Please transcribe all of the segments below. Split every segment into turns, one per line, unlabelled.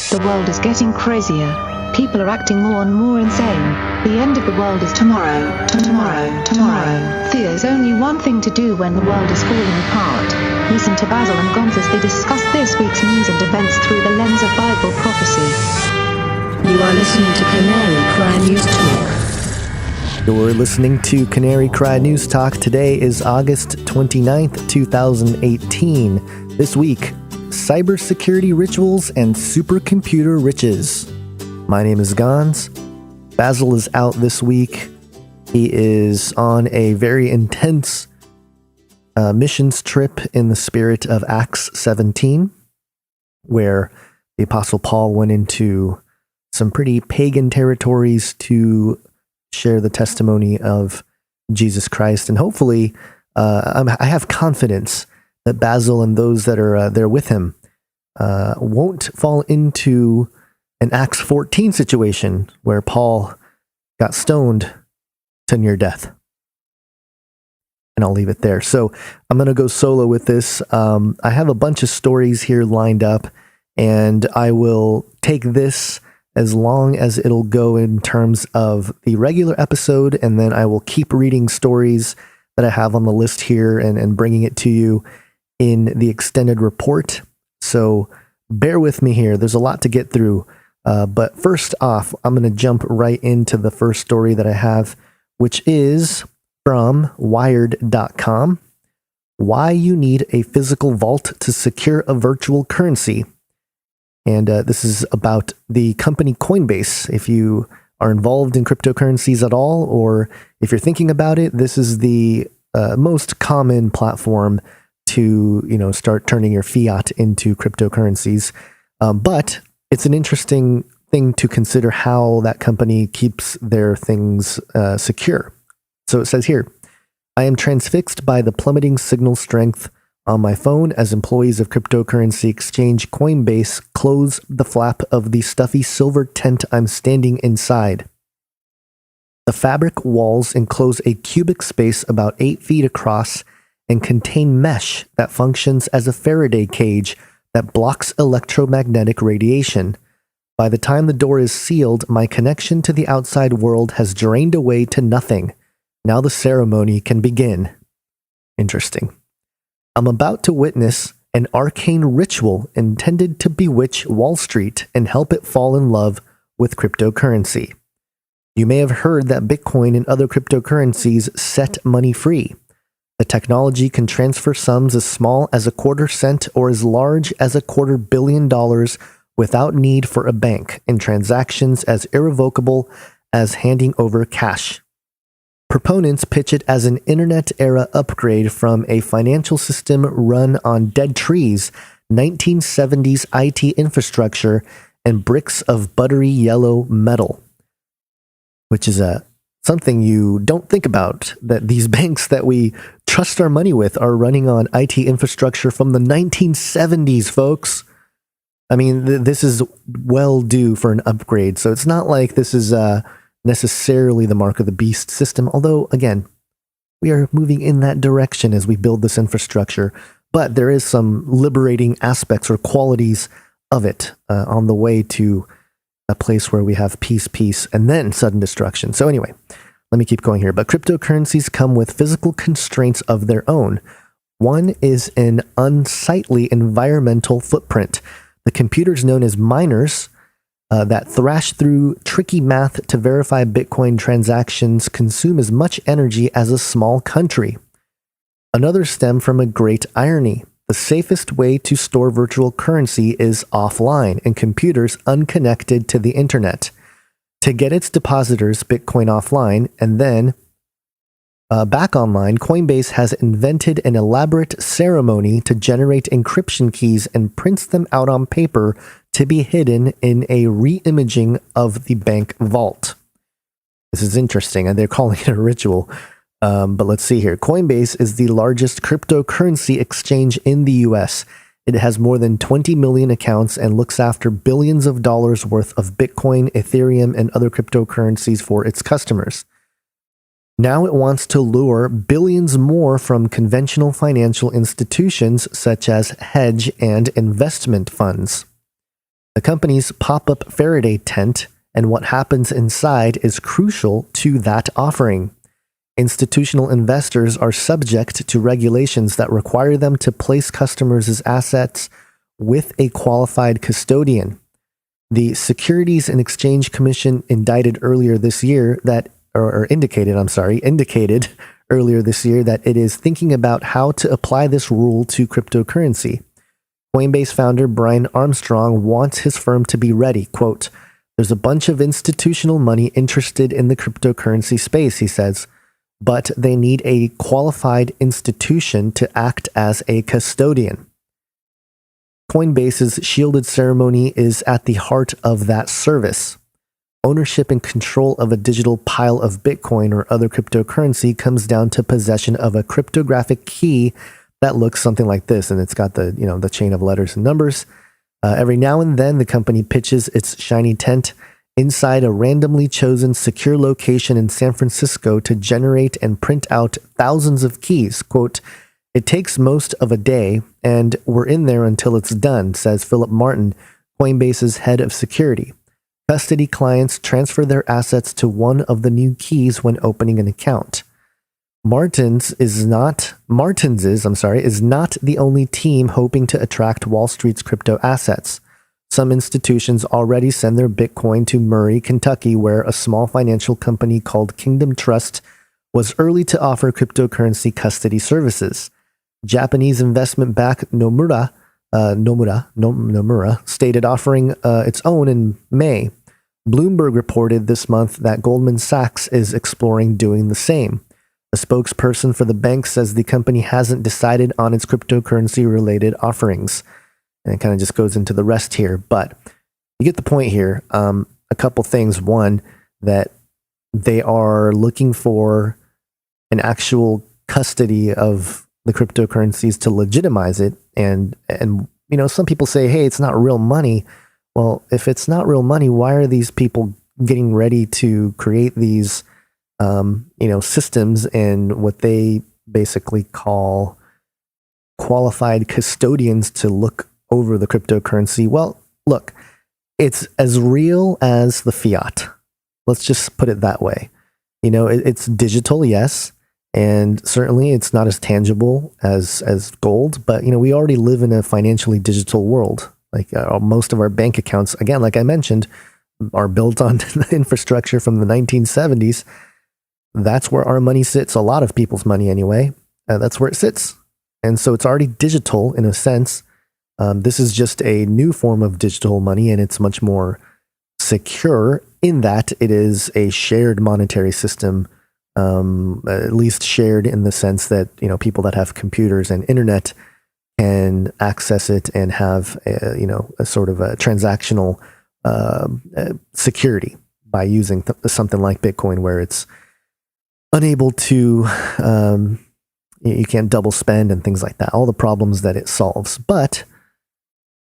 The world is getting crazier. People are acting more and more insane. The end of the world is tomorrow. There's only one thing to do when the world is falling apart. Listen to Basil and Gonz as they discuss this week's news and events through the lens of Bible prophecy.
You are listening to Canary Cry News Talk.
You're listening to Canary Cry News Talk. Today is August 29th, 2018. This week, cybersecurity rituals and supercomputer riches. My name is Gonz. Basil is out this week. He is on a very intense missions trip in the spirit of Acts 17, where the Apostle Paul went into some pretty pagan territories to share the testimony of Jesus Christ. And hopefully, I have confidence that Basil and those that are there with him won't fall into an Acts 14 situation where Paul got stoned to near death. And I'll leave it there. So I'm going to go solo with this. I have a bunch of stories here lined up, and I will take this as long as it'll go in terms of the regular episode, and then I will keep reading stories that I have on the list here and bringing it to you in the extended report. So bear with me here. There's a lot to get through. But first off, I'm going to jump right into the first story that I have, which is from Wired.com. Why you need a physical vault to secure a virtual currency. And this is about the company Coinbase. If you are involved in cryptocurrencies at all, or if you're thinking about it, this is the most common platform to start turning your fiat into cryptocurrencies. But it's an interesting thing to consider how that company keeps their things secure. So it says here, I am transfixed by the plummeting signal strength on my phone as employees of cryptocurrency exchange Coinbase close the flap of the stuffy silver tent I'm standing inside. The fabric walls enclose a cubic space about 8 feet across and contain mesh that functions as a Faraday cage that blocks electromagnetic radiation. By the time the door is sealed, my connection to the outside world has drained away to nothing. Now the ceremony can begin. Interesting. I'm about to witness an arcane ritual intended to bewitch Wall Street and help it fall in love with cryptocurrency. You may have heard that Bitcoin and other cryptocurrencies set money free. The technology can transfer sums as small as a quarter cent or as large as $250 million without need for a bank, and transactions as irrevocable as handing over cash. Proponents pitch it as an internet-era upgrade from a financial system run on dead trees, 1970s IT infrastructure, and bricks of buttery yellow metal. Which is something you don't think about, that these banks that we trust our money with are running on IT infrastructure from the 1970s, folks. I mean, this is well due for an upgrade, so it's not like this is necessarily the mark of the beast system, although, again, we are moving in that direction as we build this infrastructure, but there is some liberating aspects or qualities of it on the way to a place where we have peace, and then sudden destruction. So anyway, let me keep going here. But cryptocurrencies come with physical constraints of their own. One is an unsightly environmental footprint. The computers known as miners that thrash through tricky math to verify Bitcoin transactions consume as much energy as a small country. Another stem from a great irony. The safest way to store virtual currency is offline in computers unconnected to the internet. To get its depositors Bitcoin offline and then back online, Coinbase has invented an elaborate ceremony to generate encryption keys and prints them out on paper to be hidden in a re-imaging of the bank vault. This is interesting, and they're calling it a ritual. But let's see here. Coinbase is the largest cryptocurrency exchange in the US. It has more than 20 million accounts and looks after billions of dollars worth of Bitcoin, Ethereum, and other cryptocurrencies for its customers. Now it wants to lure billions more from conventional financial institutions such as hedge and investment funds. The company's pop-up Faraday tent and what happens inside is crucial to that offering. Institutional investors are subject to regulations that require them to place customers' assets with a qualified custodian. The Securities and Exchange Commission indicated earlier this year that it is thinking about how to apply this rule to cryptocurrency. Coinbase founder Brian Armstrong wants his firm to be ready. Quote, "There's a bunch of institutional money interested in the cryptocurrency space," he says, "but they need a qualified institution to act as a custodian." Coinbase's shielded ceremony is at the heart of that service. Ownership and control of a digital pile of Bitcoin or other cryptocurrency comes down to possession of a cryptographic key that looks something like this, and it's got the chain of letters and numbers. Every now and then, the company pitches its shiny tent inside a randomly chosen secure location in San Francisco to generate and print out thousands of keys. Quote, "It takes most of a day, and we're in there until it's done," says Philip Martin, Coinbase's head of security. Custody clients transfer their assets to one of the new keys when opening an account. Martin's is not the only team hoping to attract Wall Street's crypto assets. Some institutions already send their Bitcoin to Murray, Kentucky, where a small financial company called Kingdom Trust was early to offer cryptocurrency custody services. Japanese investment bank Nomura stated offering its own in May. Bloomberg reported this month that Goldman Sachs is exploring doing the same. A spokesperson for the bank says the company hasn't decided on its cryptocurrency-related offerings. And it kind of just goes into the rest here. But you get the point here. A couple things. One, that they are looking for an actual custody of the cryptocurrencies to legitimize it. And some people say, hey, it's not real money. Well, if it's not real money, why are these people getting ready to create these systems and what they basically call qualified custodians to look over the cryptocurrency? Well, look, it's as real as the fiat. Let's just put it that way. It's digital, yes, and certainly it's not as tangible as gold, but we already live in a financially digital world. Like most of our bank accounts, again, like I mentioned, are built on infrastructure from the 1970s. That's where our money sits. A lot of people's money, anyway. That's where it sits. And so it's already digital in a sense. This is just a new form of digital money, and it's much more secure in that it is a shared monetary system, at least shared in the sense that, people that have computers and internet can access it and have, a sort of a transactional security by using something like Bitcoin, where it's unable to, you can't double spend and things like that, all the problems that it solves. But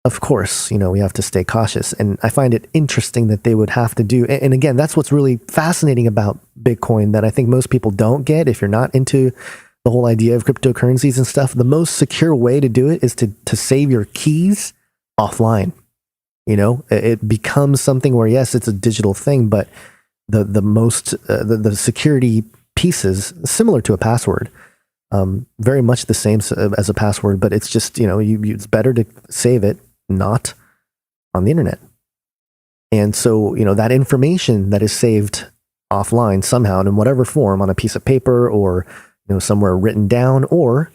of course, we have to stay cautious. And I find it interesting that they would have to do, and again, that's what's really fascinating about Bitcoin that I think most people don't get if you're not into the whole idea of cryptocurrencies and stuff. The most secure way to do it is to save your keys offline. It becomes something where, yes, it's a digital thing, but the security pieces, similar to a password, very much the same as a password, but it's just, it's better to save it not on the internet. And so, that information that is saved offline somehow in whatever form, on a piece of paper or, somewhere written down, or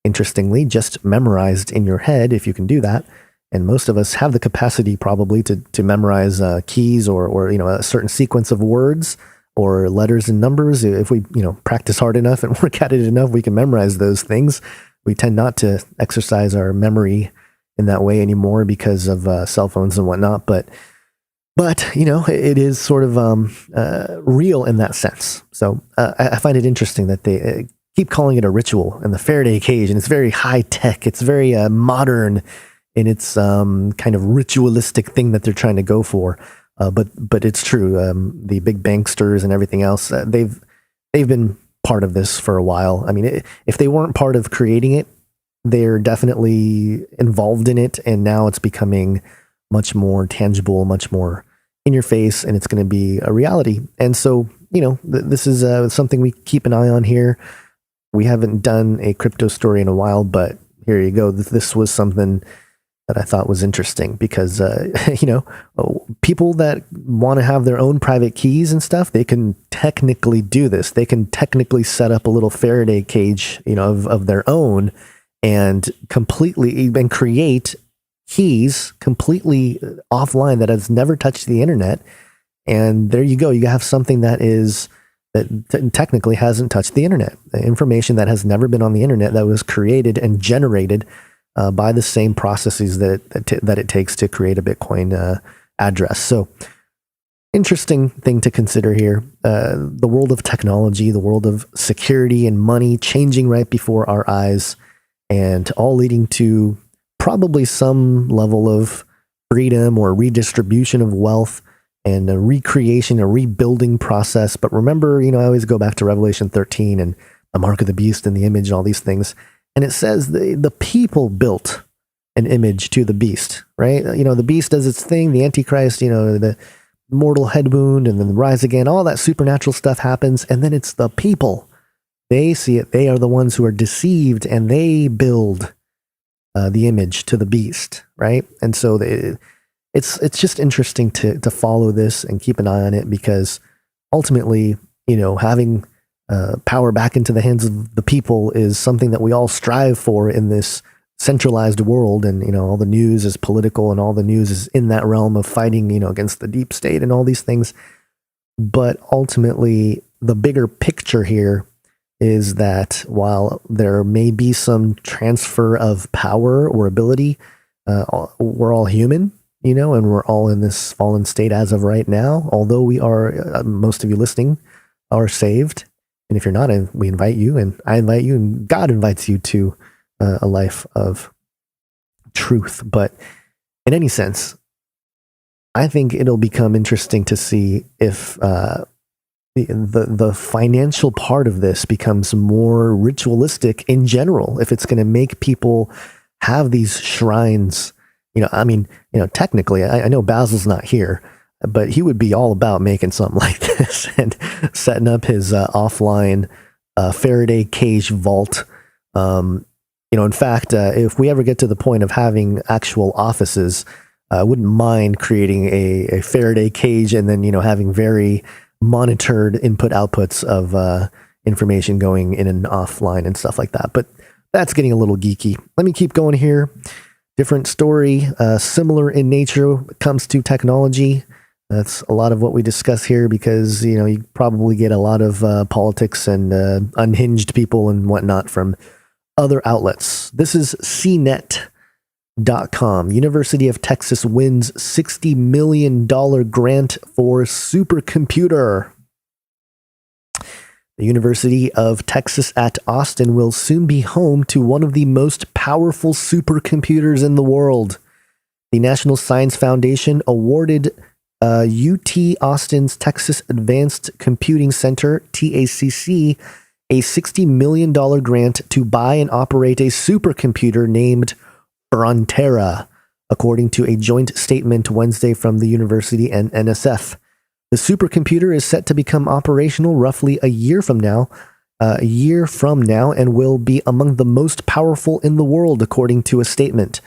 interestingly, just memorized in your head, if you can do that. And most of us have the capacity probably to memorize keys or a certain sequence of words or letters and numbers. If we, practice hard enough and work at it enough, we can memorize those things. We tend not to exercise our memory in that way anymore because of cell phones and whatnot. But it is sort of real in that sense. So I find it interesting that they keep calling it a ritual and the Faraday cage, and it's very high tech. It's very modern in its kind of ritualistic thing that they're trying to go for. But it's true. The big banksters and everything else, they've been part of this for a while. I mean, if they weren't part of creating it, they're definitely involved in it, and now it's becoming much more tangible, much more in your face, and it's going to be a reality. And so, this is something we keep an eye on here. We haven't done a crypto story in a while, but here you go. This was something that I thought was interesting because, people that want to have their own private keys and stuff, they can technically do this. They can technically set up a little Faraday cage, of their own and create keys completely offline that has never touched the internet. And there you go. You have something that technically hasn't touched the internet. Information that has never been on the internet that was created and generated by the same processes that it takes to create a Bitcoin address. So interesting thing to consider here. The world of technology, the world of security and money changing right before our eyes, and all leading to probably some level of freedom or redistribution of wealth and a recreation, a rebuilding process. But remember, I always go back to Revelation 13 and the mark of the beast and the image and all these things. And it says the people built an image to the beast, right? The beast does its thing, the Antichrist, the mortal head wound and then the rise again, all that supernatural stuff happens. And then it's the people. They see it. They are the ones who are deceived and they build the image to the beast, right? And so it's just interesting to follow this and keep an eye on it, because ultimately, having power back into the hands of the people is something that we all strive for in this centralized world. And, all the news is political and all the news is in that realm of fighting, against the deep state and all these things. But ultimately, the bigger picture here is that while there may be some transfer of power or ability, we're all human, and we're all in this fallen state as of right now. Although we are, most of you listening are saved. And if you're not, we invite you, and I invite you, and God invites you to a life of truth. But in any sense, I think it'll become interesting to see if the financial part of this becomes more ritualistic in general, if it's going to make people have these shrines. Technically, I know Basil's not here, but he would be all about making something like this and setting up his offline Faraday cage vault. In fact, if we ever get to the point of having actual offices, I wouldn't mind creating a Faraday cage and then, having very monitored input outputs of information going in and offline and stuff like that. But that's getting a little geeky. Let me keep going here. Different story, similar in nature when it comes to technology. That's a lot of what we discuss here because, you probably get a lot of politics and unhinged people and whatnot from other outlets. This is CNET.com. University of Texas wins $60 million grant for supercomputer. The University of Texas at Austin will soon be home to one of the most powerful supercomputers in the world. The National Science Foundation awarded UT Austin's Texas Advanced Computing Center, TACC, a $60 million grant to buy and operate a supercomputer named Frontera, according to a joint statement Wednesday from the university and NSF. The supercomputer is set to become operational roughly a year from now, and will be among the most powerful in the world, according to a statement.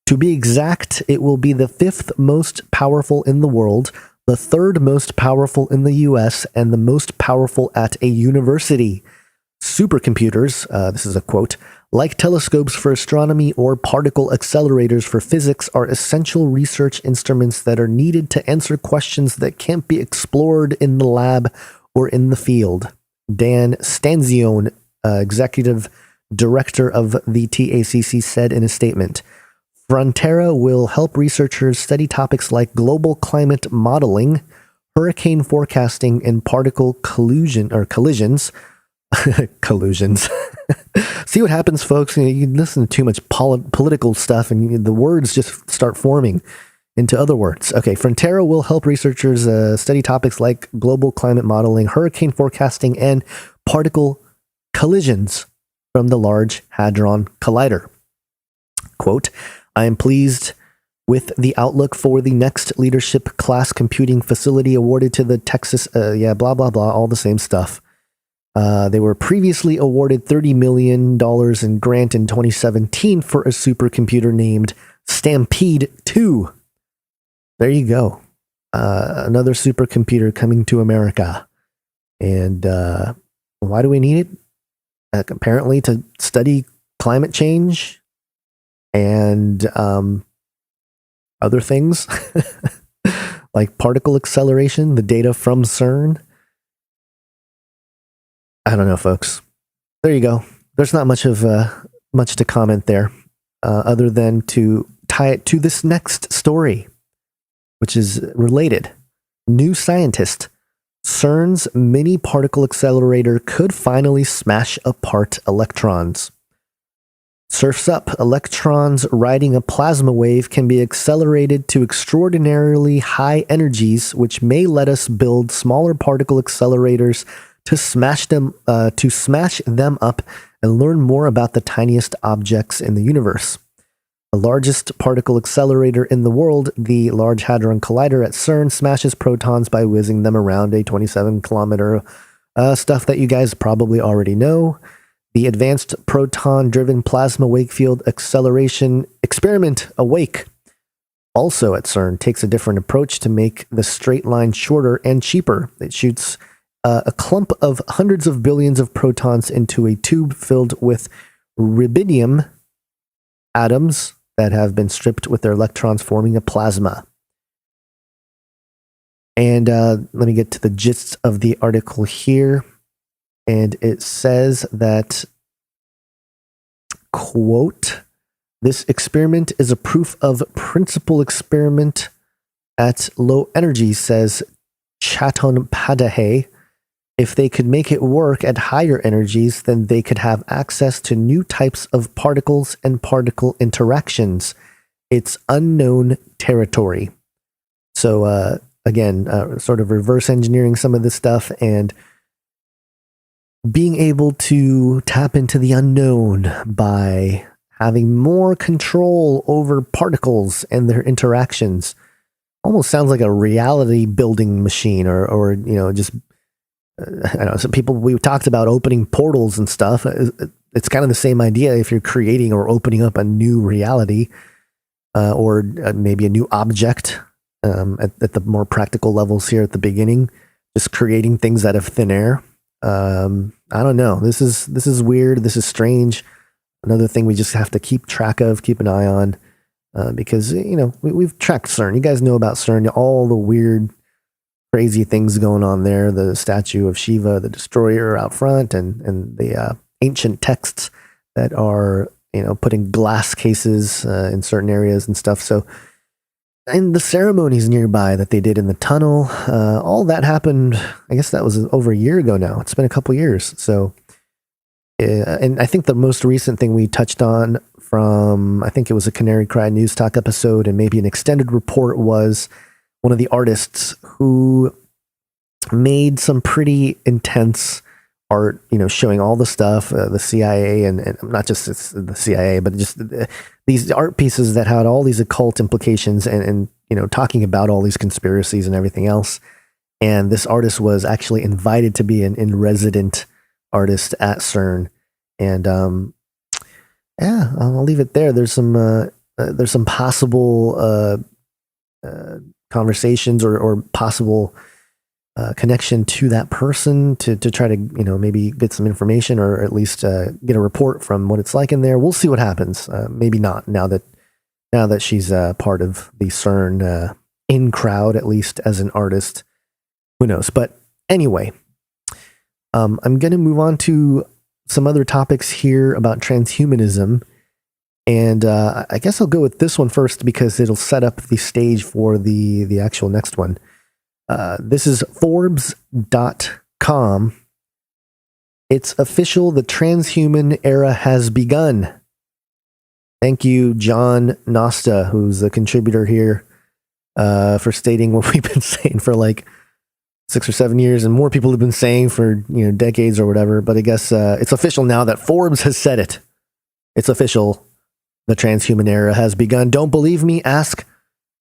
To be exact, it will be the 5th most powerful in the world, the 3rd most powerful in the US, and the most powerful at a university. Supercomputers, this is a quote, like telescopes for astronomy or particle accelerators for physics, are essential research instruments that are needed to answer questions that can't be explored in the lab or in the field. Dan Stanzione, executive director of the TACC, said in a statement, Frontera will help researchers study topics like global climate modeling, hurricane forecasting, and particle collisions. Collusions. See what happens, folks? You listen to too much political stuff and the words just start forming into other words. Okay, Frontera will help researchers study topics like global climate modeling, hurricane forecasting, and particle collisions from the Large Hadron Collider. Quote, I am pleased with the outlook for the next leadership class computing facility awarded to the Texas, blah, blah, blah, all the same stuff. They were previously awarded $30 million in grant in 2017 for a supercomputer named Stampede 2. There you go. Another supercomputer coming to America. And why do we need it? Apparently to study climate change and other things like particle acceleration, the data from CERN. I don't know, folks. There you go. There's not much to comment there, other than to tie it to this next story, which is related. New scientist. CERN's mini particle accelerator could finally smash apart electrons. Surf's up. Electrons riding a plasma wave can be accelerated to extraordinarily high energies, which may let us build smaller particle accelerators to smash them up and learn more about the tiniest objects in the universe. The largest particle accelerator in the world, the Large Hadron Collider at CERN, smashes protons by whizzing them around a 27-kilometer stuff that you guys probably already know. The Advanced Proton-Driven Plasma Wakefield Acceleration Experiment, AWAKE, also at CERN, takes a different approach to make the straight line shorter and cheaper. It shoots a clump of hundreds of billions of protons into a tube filled with rubidium atoms that have been stripped with their electrons, forming a plasma. And let me get to the gist of the article here. And it says that, quote, this experiment is a proof of principle experiment at low energy, says Chattopadhyay. If they could make it work at higher energies, then they could have access to new types of particles and particle interactions. It's unknown territory. So, again, sort of reverse engineering some of this stuff and being able to tap into the unknown by having more control over particles and their interactions. Almost sounds like a reality building machine or just I don't know, some people, we talked about opening portals and stuff. It's kind of the same idea if you're creating or opening up a new reality or maybe a new object at the more practical levels here at the beginning, just creating things out of thin air. I don't know. This is weird. This is strange. Another thing we just have to keep track of, keep an eye on, because, we've tracked CERN. You guys know about CERN, all the weird, crazy things going on there. The statue of Shiva, the destroyer out front, and the ancient texts that are, putting glass cases in certain areas and stuff. So, and the ceremonies nearby that they did in the tunnel, all that happened, I guess that was over a year ago now. It's been a couple years. So, and I think the most recent thing we touched on from, I think it was a Canary Cry News Talk episode and maybe an extended report, was one of the artists who made some pretty intense art, showing all the stuff, the CIA and not just the CIA, but just these art pieces that had all these occult implications and talking about all these conspiracies and everything else. And this artist was actually invited to be an in-resident artist at CERN. And I'll leave it there. There's some possible conversations or possible connection to that person to try to maybe get some information or at least get a report from what it's like in there. We'll see what happens. Maybe not now that she's part of the CERN in crowd, at least as an artist. Who knows? But anyway, I'm going to move on to some other topics here about transhumanism. And I guess I'll go with this one first because it'll set up the stage for the actual next one. This is Forbes.com. It's official, the transhuman era has begun. Thank you, John Nosta, who's the contributor here, for stating what we've been saying for like 6 or 7 years, and more people have been saying for decades or whatever. But I guess it's official now that Forbes has said it. It's official. The transhuman era has begun. Don't believe me? Ask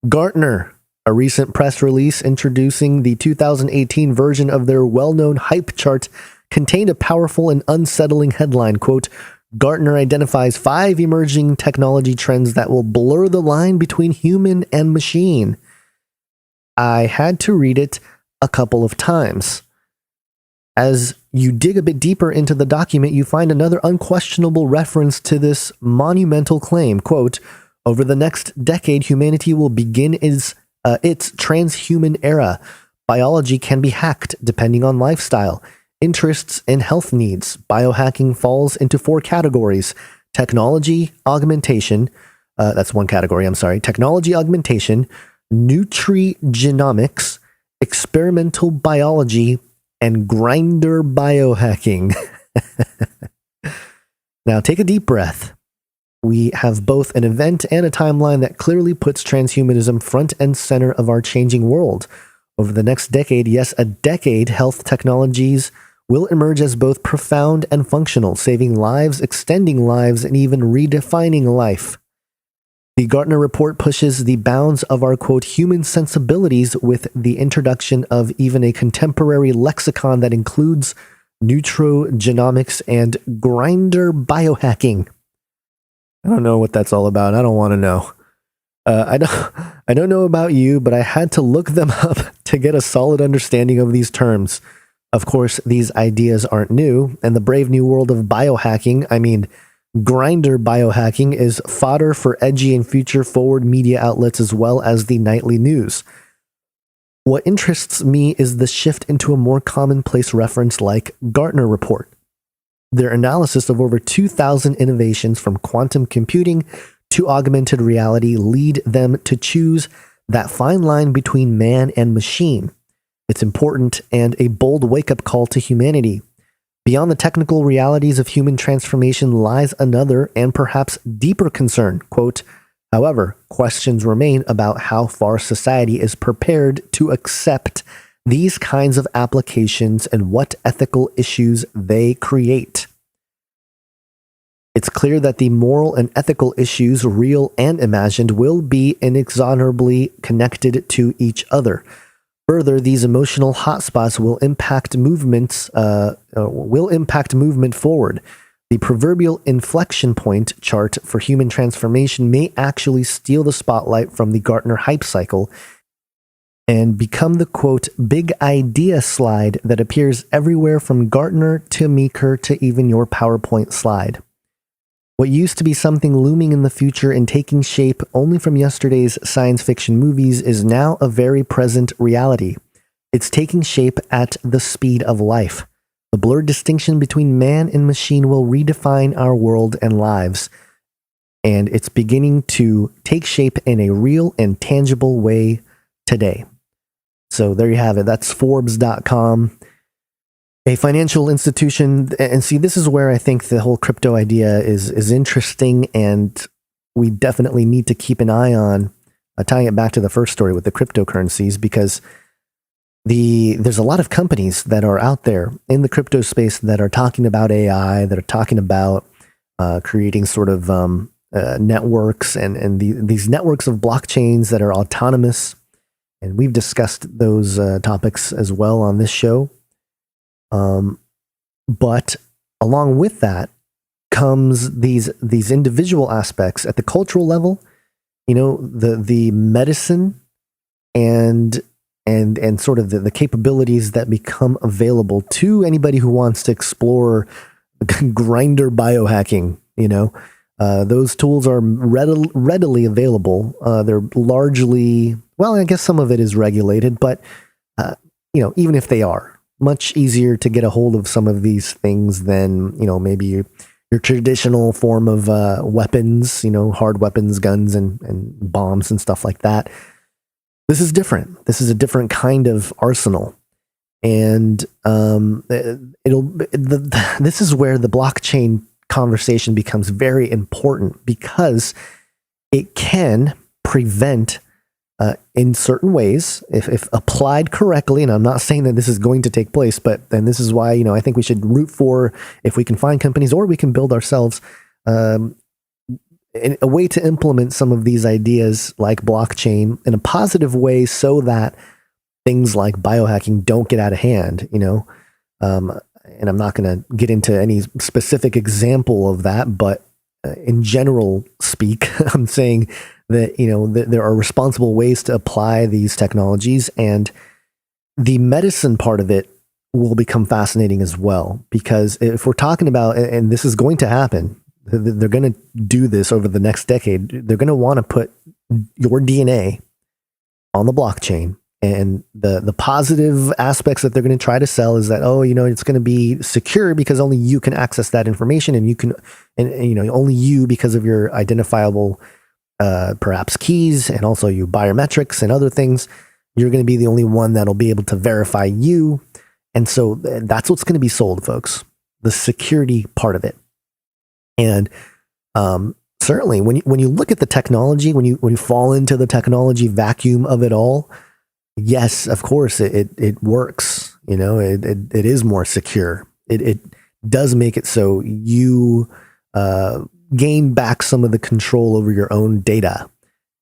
Gartner, a recent press release introducing the 2018 version of their well-known hype chart, contained a powerful and unsettling headline, quote, Gartner identifies 5 emerging technology trends that will blur the line between human and machine. I had to read it a couple of times. As you dig a bit deeper into the document, you find another unquestionable reference to this monumental claim, quote, over the next decade, humanity will begin its transhuman era. Biology can be hacked depending on lifestyle, interests, and health needs. Biohacking falls into 4 categories. Technology augmentation, that's one category, I'm sorry. Technology augmentation, nutrigenomics, experimental biology, and grinder biohacking. Now take a deep breath. We have both an event and a timeline that clearly puts transhumanism front and center of our changing world. Over the next decade, yes, a decade, health technologies will emerge as both profound and functional, saving lives, extending lives, and even redefining life. The Gartner report pushes the bounds of our, quote, human sensibilities with the introduction of even a contemporary lexicon that includes nutrigenomics and grinder biohacking. I don't know what that's all about. I don't want to know. I don't know about you, but I had to look them up to get a solid understanding of these terms. Of course, these ideas aren't new, and the brave new world of biohacking, grinder biohacking, is fodder for edgy and future-forward media outlets as well as the nightly news. What interests me is the shift into a more commonplace reference like Gartner report. Their analysis of over 2,000 innovations from quantum computing to augmented reality lead them to choose that fine line between man and machine. It's important and a bold wake-up call to humanity. Beyond the technical realities of human transformation lies another and perhaps deeper concern. Quote, however, questions remain about how far society is prepared to accept these kinds of applications and what ethical issues they create. It's clear that the moral and ethical issues, real and imagined, will be inexorably connected to each other. Further, these emotional hotspots will impact movement forward. The proverbial inflection point chart for human transformation may actually steal the spotlight from the Gartner hype cycle and become the, quote, big idea slide that appears everywhere from Gartner to Meeker to even your PowerPoint slide. What used to be something looming in the future and taking shape only from yesterday's science fiction movies is now a very present reality. It's taking shape at the speed of life. The blurred distinction between man and machine will redefine our world and lives, and it's beginning to take shape in a real and tangible way today. So there you have it. That's Forbes.com. A financial institution, and see, this is where I think the whole crypto idea is interesting, and we definitely need to keep an eye on tying it back to the first story with the cryptocurrencies, because there's a lot of companies that are out there in the crypto space that are talking about AI, that are talking about creating sort of networks and these networks of blockchains that are autonomous, and we've discussed those topics as well on this show. But along with that comes these individual aspects at the cultural level, the medicine and sort of the capabilities that become available to anybody who wants to explore grinder biohacking. Those tools are readily available. They're largely, well, I guess some of it is regulated, but even if they are, much easier to get a hold of some of these things than, maybe your traditional form of weapons, hard weapons, guns and bombs and stuff like that. This is different. This is a different kind of arsenal. And this is where the blockchain conversation becomes very important, because it can prevent in certain ways, if applied correctly, and I'm not saying that this is going to take place, but then this is why, I think we should root for, if we can find companies or we can build ourselves, a way to implement some of these ideas like blockchain in a positive way so that things like biohacking don't get out of hand, and I'm not going to get into any specific example of that, but in general speak, I'm saying that, that there are responsible ways to apply these technologies, and the medicine part of it will become fascinating as well, because if we're talking about, and this is going to happen, they're going to do this over the next decade. They're going to want to put your DNA on the blockchain. And the positive aspects that they're going to try to sell is that, it's going to be secure because only you can access that information, and you can, only you, because of your identifiable, perhaps keys, and also your biometrics and other things, you're going to be the only one that'll be able to verify you. And so that's what's going to be sold, folks, the security part of it. And certainly when you look at the technology, when you fall into the technology vacuum of it all, yes, of course, it works. It is more secure. It does make it so you gain back some of the control over your own data,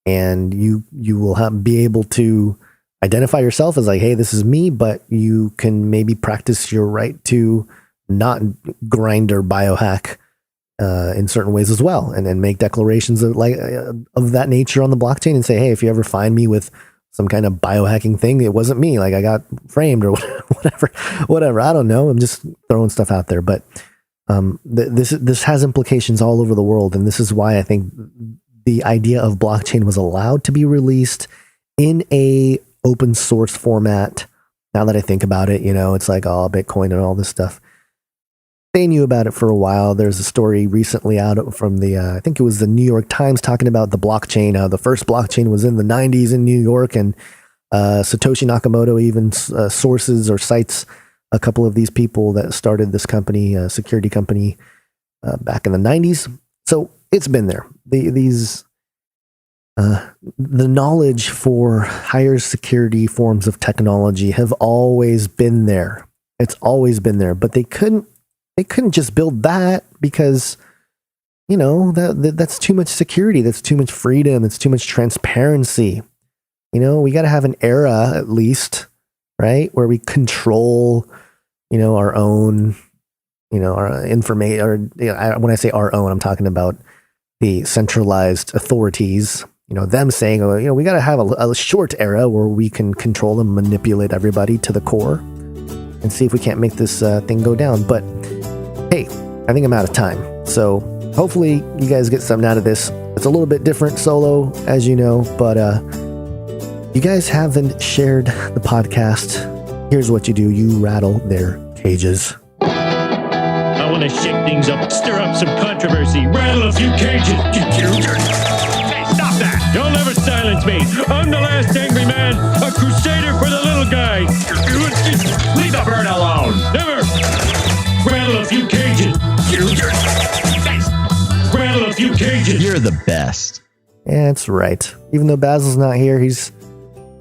and you will be able to identify yourself as like, hey, this is me, but you can maybe practice your right to not grind or biohack in certain ways as well, and then make declarations of that nature on the blockchain and say, hey, if you ever find me with some kind of biohacking thing, it wasn't me, like I got framed or whatever. I don't know. I'm just throwing stuff out there, but this has implications all over the world, and this is why I think the idea of blockchain was allowed to be released in a open source format. Now that I think about it, it's like Bitcoin and all this stuff. They knew about it for a while. There's a story recently out from I think it was the New York Times, talking about the blockchain. The first blockchain was in the 90s in New York, and Satoshi Nakamoto even sources or cites a couple of these people that started this company, security company, back in the 90s. So it's been there. The knowledge for higher security forms of technology have always been there. It's always been there, but they couldn't just build that because, that's too much security. That's too much freedom. It's too much transparency. We got to have an era, at least, right, where we control, our own, our information, or when I say our own, I'm talking about the centralized authorities, them saying, we got to have a short era where we can control and manipulate everybody to the core and see if we can't make this thing go down. But hey, I think I'm out of time. So hopefully you guys get something out of this. It's a little bit different solo, as you know, but you guys haven't shared the podcast. Here's what you do. You rattle their cages.
I want to shake things up, stir up some controversy, rattle a few cages. Hey, stop that! You'll never silence me. I'm the last angry man, a crusader for the little guy. Leave the bird alone. Never. Rattle a few cages. Rattle a few cages.
You're the best.
That's right. Even though Basil's not here, he's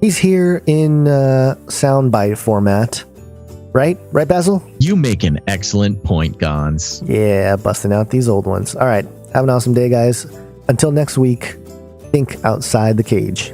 here in soundbite format. Right, Basil?
You make an excellent point, Gons.
Yeah, busting out these old ones. All right, have an awesome day, guys. Until next week, think outside the cage.